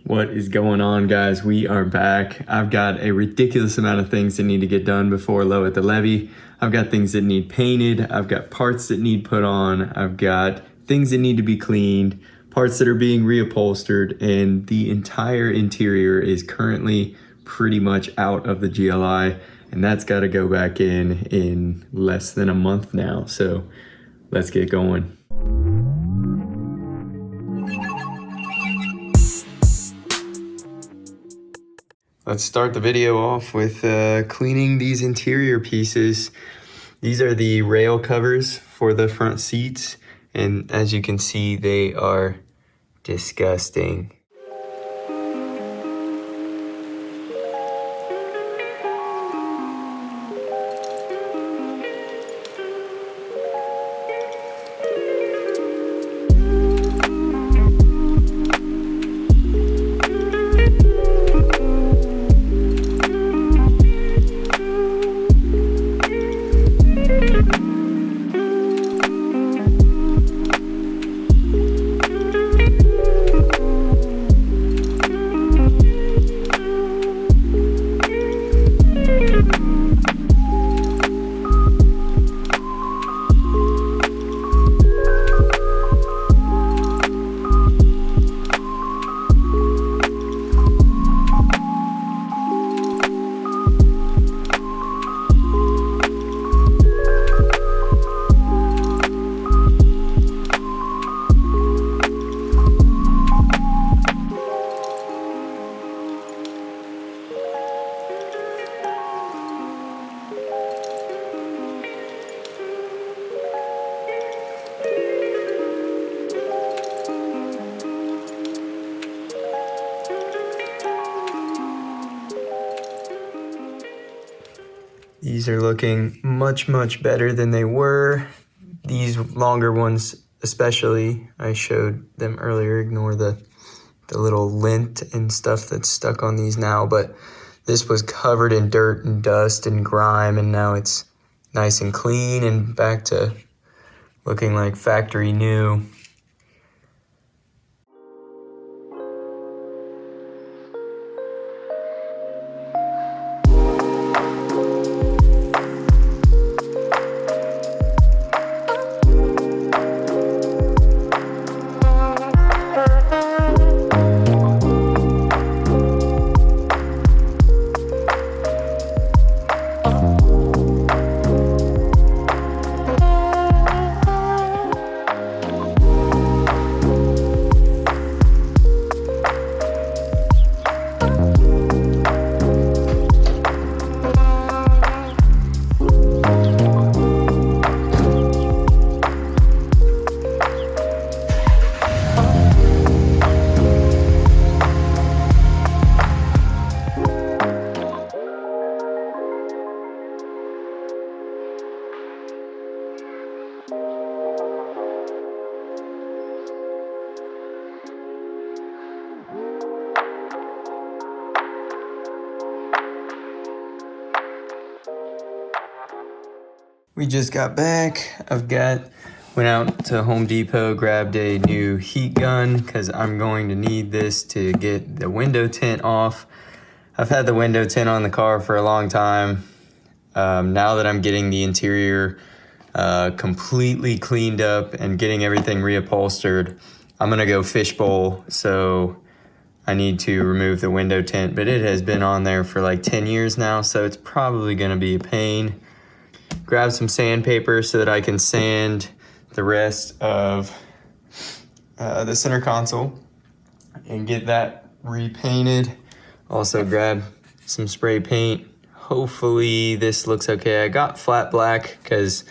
What is going on, guys? We are back. I've got a ridiculous amount of things that need to get done before low at the levee. I've got things that need painted. I've got parts that need put on. I've got things that need to be cleaned, parts that are being reupholstered, and the entire interior is currently pretty much out of the GLI, and that's got to go back in less than a month now. So let's get going. Let's start the video off with cleaning these interior pieces. These are the rail covers for the front seats, and as you can see, they are disgusting. These are looking much better than they were. These longer ones especially, I showed them earlier, ignore the little lint and stuff that's stuck on these now, but this was covered in dirt and dust and grime, and now it's nice and clean and back to looking like factory new. We just got back. Went out to Home Depot, grabbed a new heat gun because I'm going to need this to get the window tint off. I've had the window tint on the car for a long time. Now that I'm getting the interior completely cleaned up and getting everything reupholstered, I'm gonna go Fishbowl, so I need to remove the window tint, but it has been on there for like 10 years now, so it's probably gonna be a pain. Grab some sandpaper so that I can sand the rest of the center console and get that repainted. Also grab some spray paint. Hopefully this looks okay. I got flat black because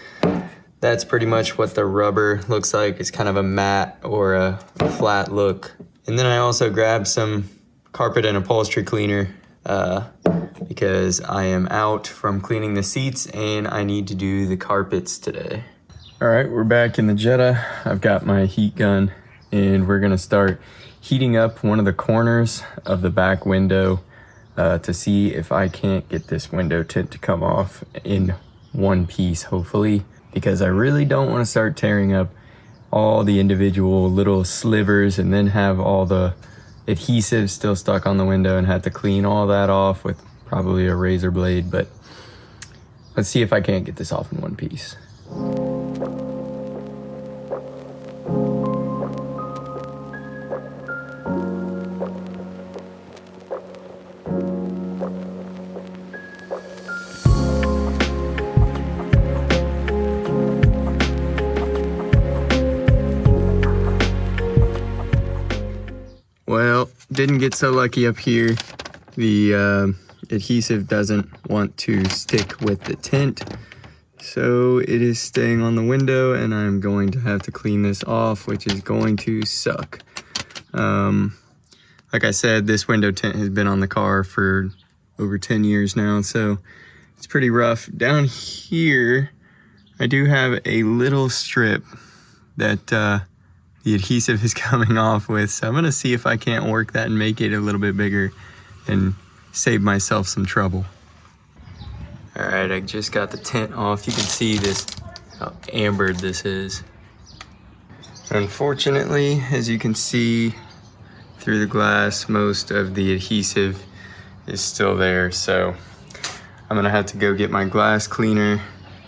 that's pretty much what the rubber looks like. It's kind of a matte or a flat look. And then I also grabbed some carpet and upholstery cleaner because I am out from cleaning the seats and I need to do the carpets today. All right, we're back in the Jetta. I've got my heat gun and we're gonna start heating up one of the corners of the back window to see if I can't get this window tint to come off in one piece, hopefully, because I really don't want to start tearing up all the individual little slivers and then have all the adhesive still stuck on the window and had to clean all that off with probably a razor blade, but let's see if I can't get this off in one piece. Well, didn't get so lucky up here. The adhesive doesn't want to stick with the tint, so it is staying on the window, and I'm going to have to clean this off, which is going to suck. Like I said, this window tint has been on the car for over 10 years now, so it's pretty rough. Down here, I do have a little strip that the adhesive is coming off with, so I'm gonna see if I can't work that and make it a little bit bigger and save myself some trouble. All right, I just got the tint off. You can see this, how ambered this is. Unfortunately, as you can see through the glass, most of the adhesive is still there, so I'm gonna have to go get my glass cleaner,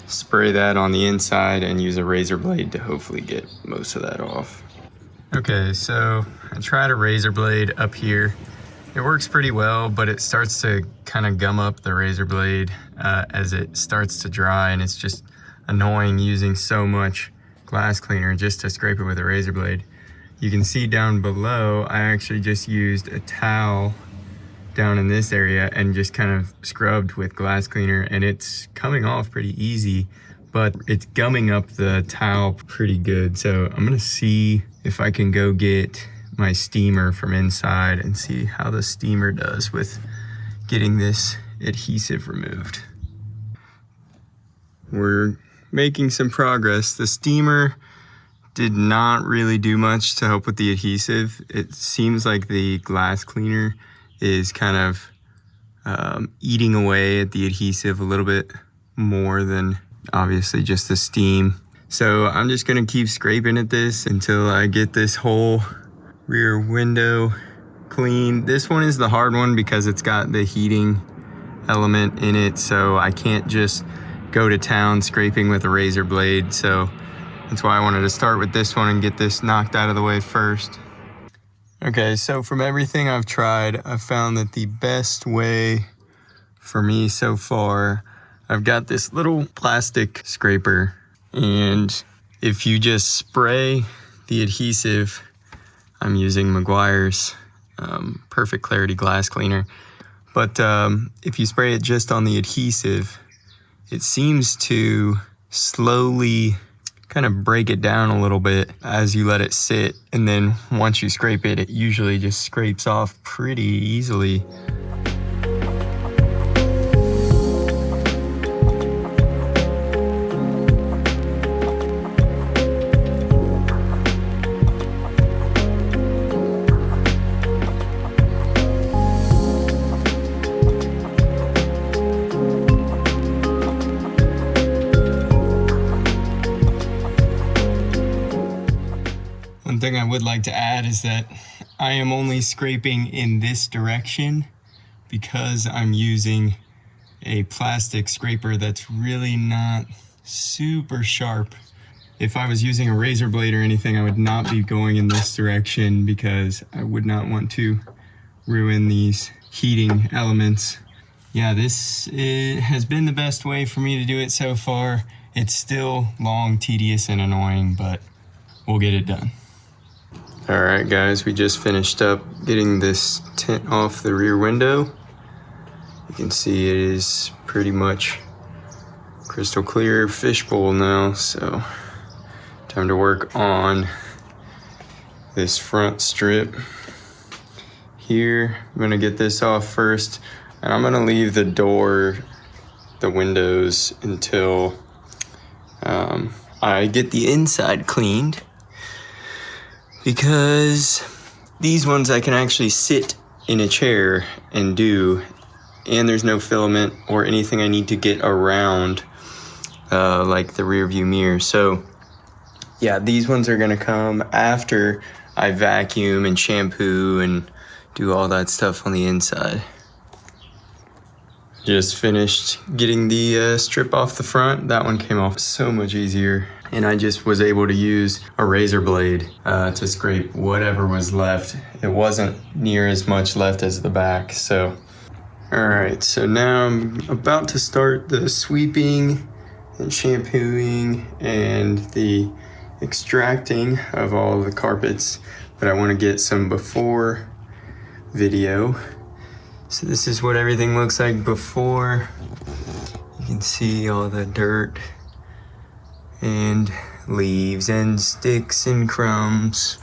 spray that on the inside, and use a razor blade to hopefully get most of that off. Okay, so I tried a razor blade up here. It works pretty well, but it starts to kind of gum up the razor blade as it starts to dry, and it's just annoying using so much glass cleaner just to scrape it with a razor blade. You can see down below, I actually just used a towel down in this area and just kind of scrubbed with glass cleaner, and it's coming off pretty easy, but it's gumming up the towel pretty good. So I'm gonna see if I can go get my steamer from inside and see how the steamer does with getting this adhesive removed. We're making some progress. The steamer did not really do much to help with the adhesive. It seems like the glass cleaner is kind of eating away at the adhesive a little bit more than obviously just the steam. So I'm just gonna keep scraping at this until I get this whole rear window clean. This one is the hard one because it's got the heating element in it, so I can't just go to town scraping with a razor blade. So that's why I wanted to start with this one and get this knocked out of the way first. Okay, so from everything I've tried, I've found that the best way for me so far, I've got this little plastic scraper, and if you just spray the adhesive, I'm using Meguiar's Perfect Clarity Glass Cleaner, but if you spray it just on the adhesive, it seems to slowly kind of break it down a little bit as you let it sit, and then once you scrape it, it usually just scrapes off pretty easily. One thing I would like to add is that I am only scraping in this direction because I'm using a plastic scraper that's really not super sharp. If I was using a razor blade or anything, I would not be going in this direction because I would not want to ruin these heating elements. Yeah, this has been the best way for me to do it so far. It's still long, tedious, and annoying, but we'll get it done. All right, guys, we just finished up getting this tint off the rear window. You can see it is pretty much crystal clear fishbowl now, so time to work on this front strip here. I'm gonna get this off first, and I'm gonna leave the windows until I get the inside cleaned, because these ones I can actually sit in a chair and do, and there's no filament or anything I need to get around like the rear view mirror. So yeah, these ones are gonna come after I vacuum and shampoo and do all that stuff on the inside. Just finished getting the strip off the front. That one came off so much easier. And I just was able to use a razor blade to scrape whatever was left. It wasn't near as much left as the back, so. All right, so now I'm about to start the sweeping and shampooing and the extracting of all the carpets, but I want to get some before video. So this is what everything looks like before. You can see all the dirt and leaves and sticks and crumbs.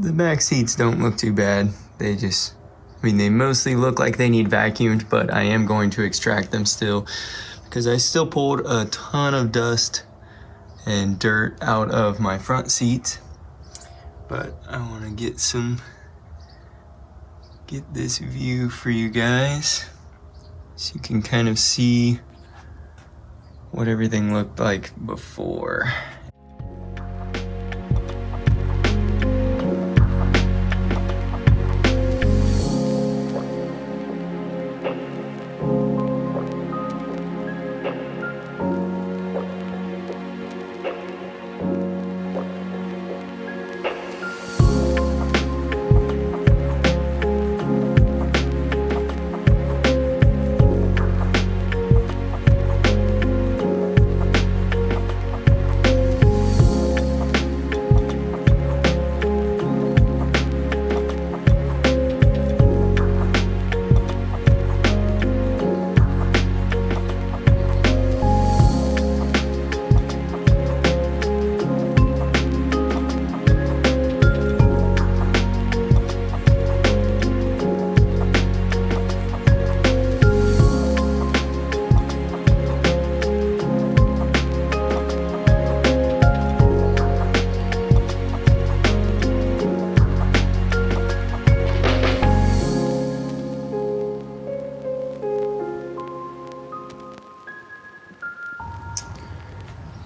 The back seats don't look too bad. They just, they mostly look like they need vacuumed, but I am going to extract them still because I still pulled a ton of dust and dirt out of my front seats. But I want to get this view for you guys so you can kind of see what everything looked like before.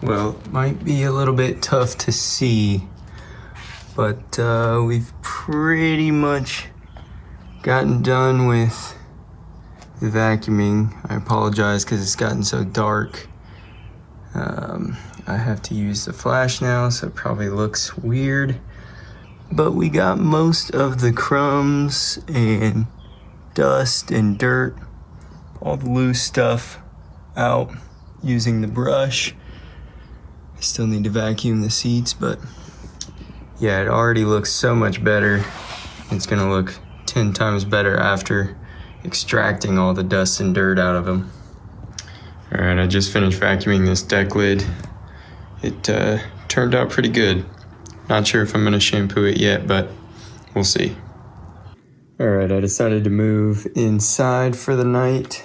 Well, it might be a little bit tough to see, but we've pretty much gotten done with the vacuuming. I apologize because it's gotten so dark. I have to use the flash now, so it probably looks weird. But we got most of the crumbs and dust and dirt, all the loose stuff out using the brush. I still need to vacuum the seats, but yeah, it already looks so much better. It's gonna look 10 times better after extracting all the dust and dirt out of them. All right, I just finished vacuuming this deck lid. It turned out pretty good. Not sure if I'm gonna shampoo it yet, but we'll see. All right, I decided to move inside for the night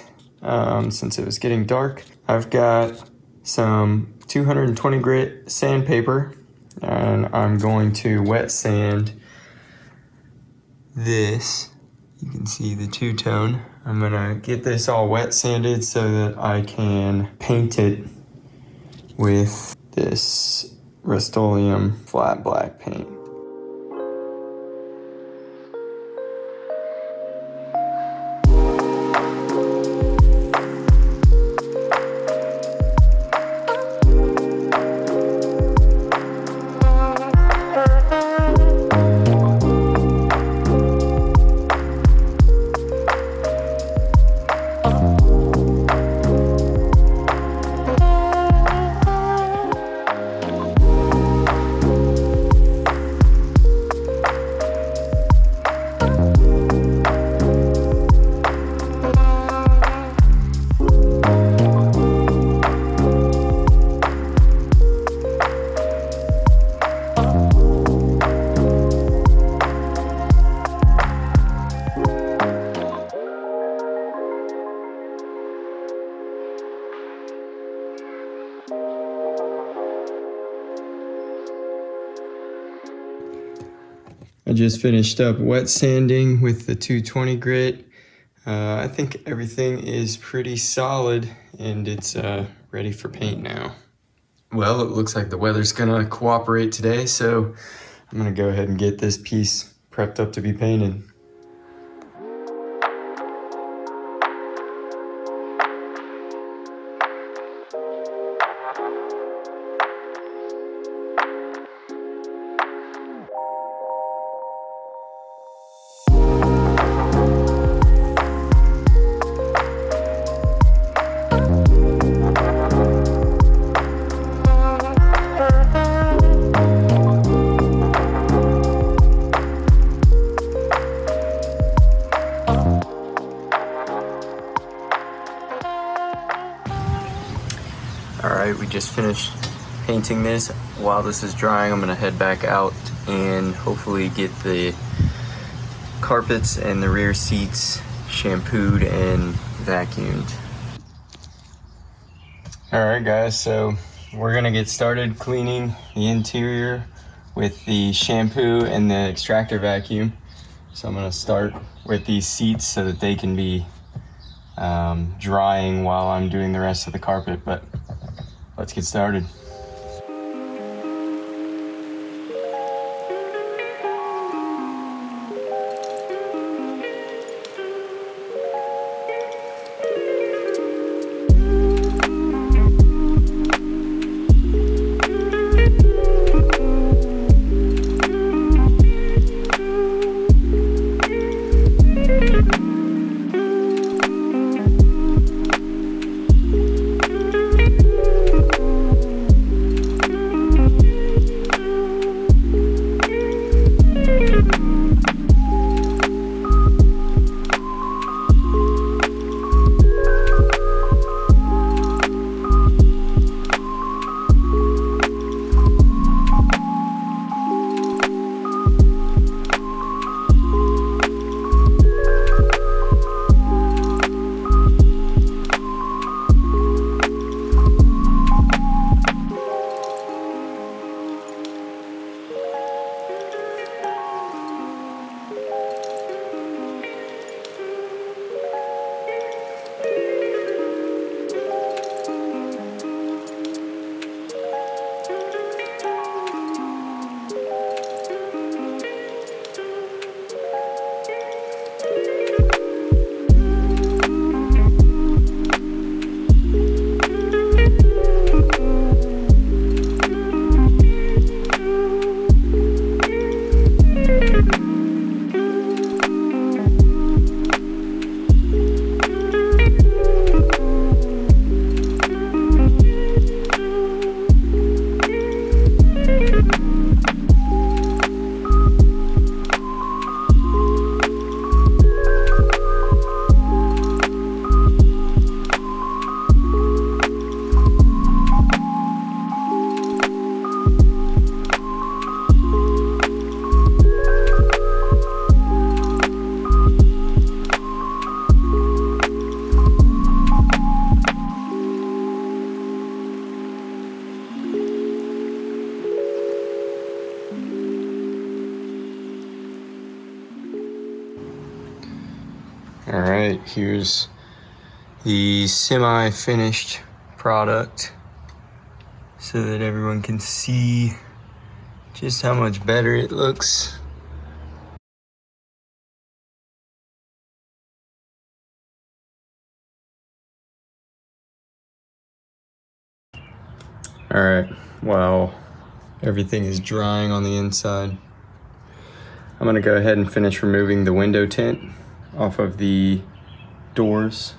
since it was getting dark. I've got some 220 grit sandpaper, and I'm going to wet sand this. You can see the two-tone. I'm gonna get this all wet sanded so that I can paint it with this Rust-Oleum flat black paint. I just finished up wet sanding with the 220 grit. I think everything is pretty solid and it's ready for paint now. Well, it looks like the weather's gonna cooperate today, so I'm gonna go ahead and get this piece prepped up to be painted. Alright, we just finished painting this. While this is drying, I'm gonna head back out and hopefully get the carpets and the rear seats shampooed and vacuumed. Alright guys, so we're gonna get started cleaning the interior with the shampoo and the extractor vacuum. So I'm gonna start with these seats so that they can be drying while I'm doing the rest of the carpet, but let's get started. All right, here's the semi-finished product so that everyone can see just how much better it looks. All right, while everything is drying on the inside, I'm gonna go ahead and finish removing the window tint off of the doors,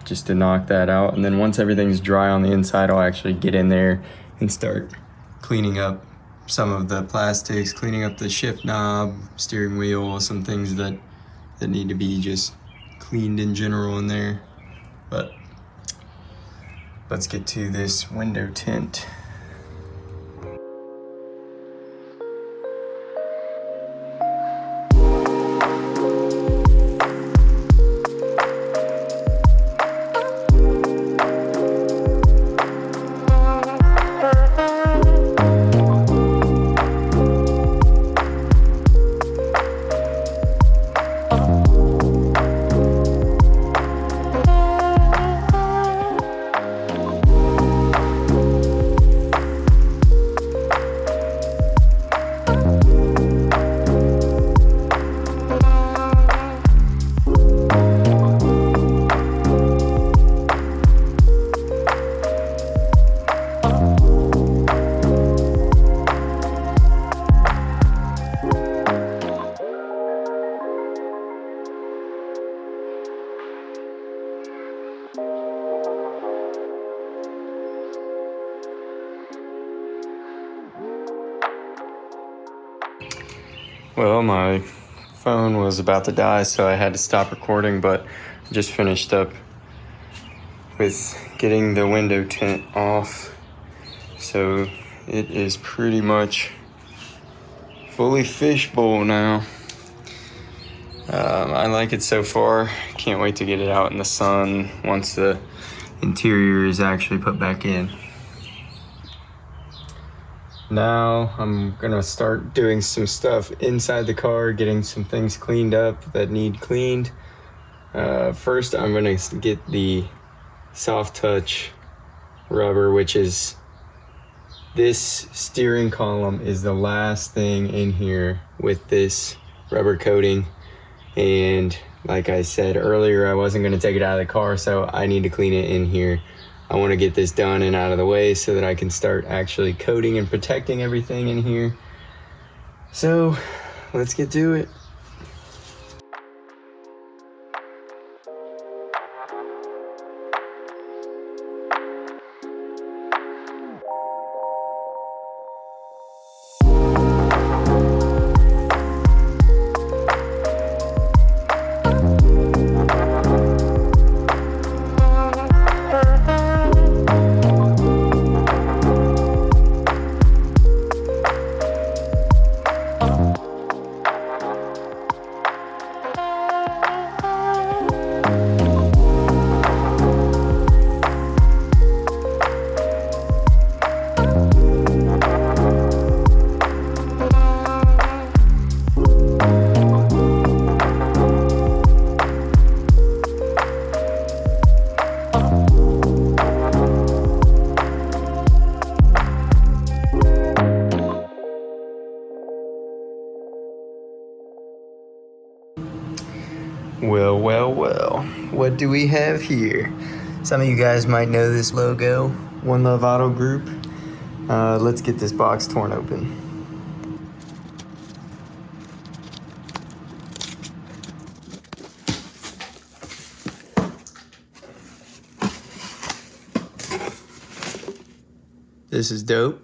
just to knock that out. And then once everything's dry on the inside, I'll actually get in there and start cleaning up some of the plastics, cleaning up the shift knob, steering wheel, some things that need to be just cleaned in general in there. But let's get to this window tint. Well, my phone was about to die, so I had to stop recording, but I just finished up with getting the window tint off. So it is pretty much fully fishbowl now. I like it so far. Can't wait to get it out in the sun once the interior is actually put back in. Now I'm gonna start doing some stuff inside the car, getting some things cleaned up that need cleaned. First I'm gonna get the soft touch rubber, which is this steering column is the last thing in here with this rubber coating. And like I said earlier, I wasn't gonna take it out of the car, so I need to clean it in here. I want to get this done and out of the way so that I can start actually coating and protecting everything in here. So let's get to it. Well, what do we have here? Some of you guys might know this logo, One Love Auto Group. Let's get this box torn open. This is dope.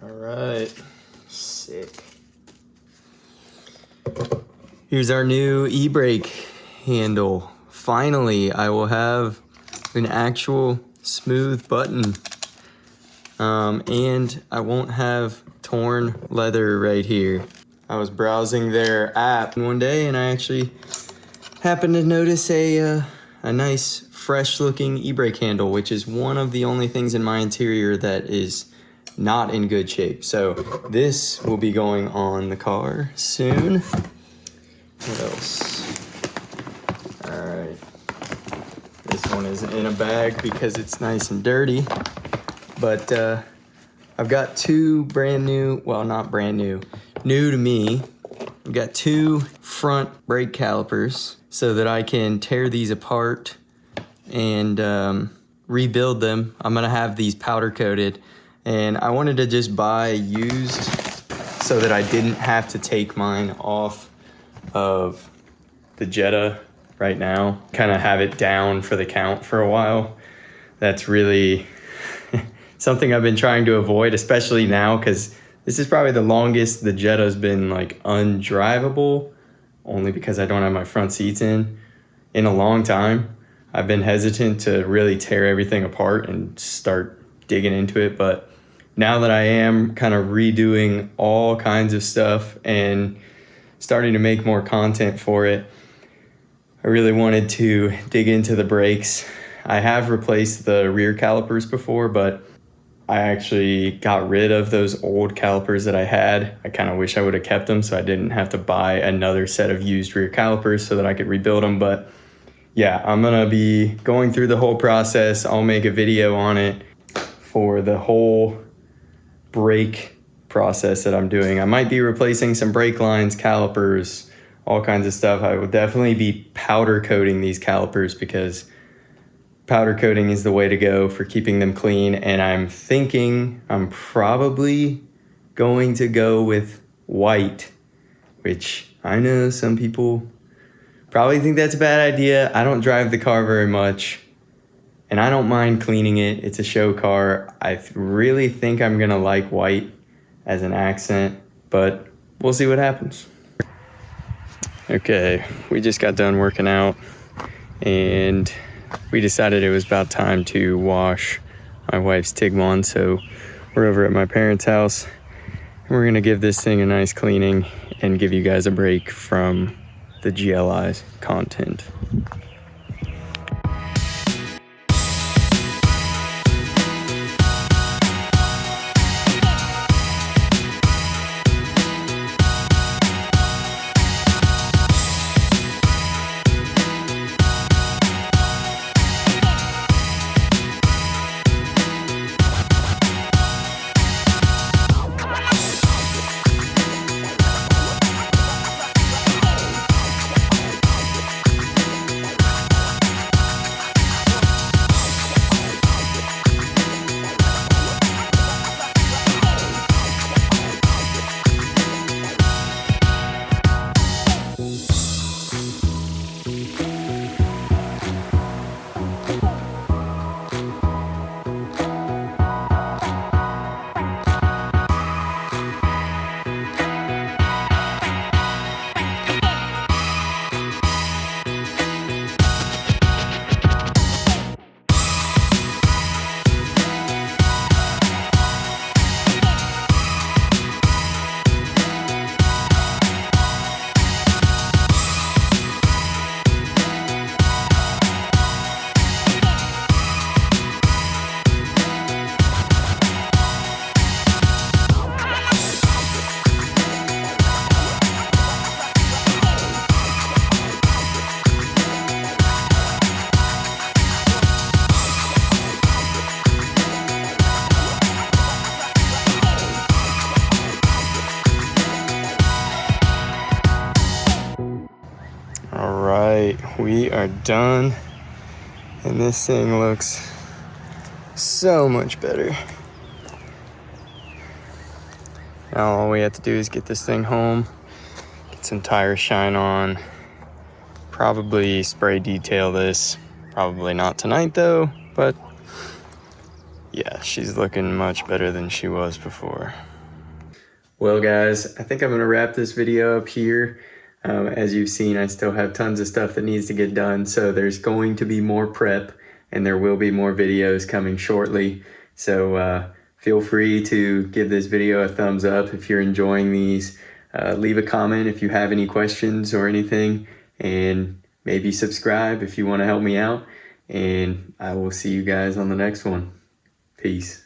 All right, sick. Here's our new e-brake handle. Finally, I will have an actual smooth button. And I won't have torn leather right here. I was browsing their app one day and I actually happened to notice a nice fresh looking e-brake handle, which is one of the only things in my interior that is not in good shape. So this will be going on the car soon. What else? All right. This one is in a bag because it's nice and dirty. But I've got two brand new, well, not brand new, new to me. I've got two front brake calipers so that I can tear these apart and rebuild them. I'm gonna have these powder coated, and I wanted to just buy used so that I didn't have to take mine off of the Jetta right now, kind of have it down for the count for a while. That's really something I've been trying to avoid, especially now, because this is probably the longest the Jetta's been like undrivable, only because I don't have my front seats in a long time. I've been hesitant to really tear everything apart and start digging into it, but now that I am kind of redoing all kinds of stuff and starting to make more content for it, I really wanted to dig into the brakes. I have replaced the rear calipers before, but I actually got rid of those old calipers that I had. I kind of wish I would have kept them so I didn't have to buy another set of used rear calipers so that I could rebuild them. But yeah, I'm gonna be going through the whole process. I'll make a video on it for the whole brake process that I'm doing. I might be replacing some brake lines, calipers, all kinds of stuff. I will definitely be powder coating these calipers because powder coating is the way to go for keeping them clean. And I'm thinking I'm probably going to go with white, which I know some people probably think that's a bad idea. I don't drive the car very much, And I don't mind cleaning it. It's a show car. I really think I'm gonna like white as an accent, but we'll see what happens. Okay, we just got done working out and we decided it was about time to wash my wife's Tiguan, so we're over at my parents' house and we're gonna give this thing a nice cleaning and give you guys a break from the GLI's content. All right, we are done, and this thing looks so much better. Now all we have to do is get this thing home, get some tire shine on, probably spray detail this. Probably not tonight though, but yeah, she's looking much better than she was before. Well guys, I think I'm gonna wrap this video up here. As you've seen, I still have tons of stuff that needs to get done, so there's going to be more prep and there will be more videos coming shortly. So feel free to give this video a thumbs up if you're enjoying these. Leave a comment if you have any questions or anything, and maybe subscribe if you want to help me out. And I will see you guys on the next one. Peace.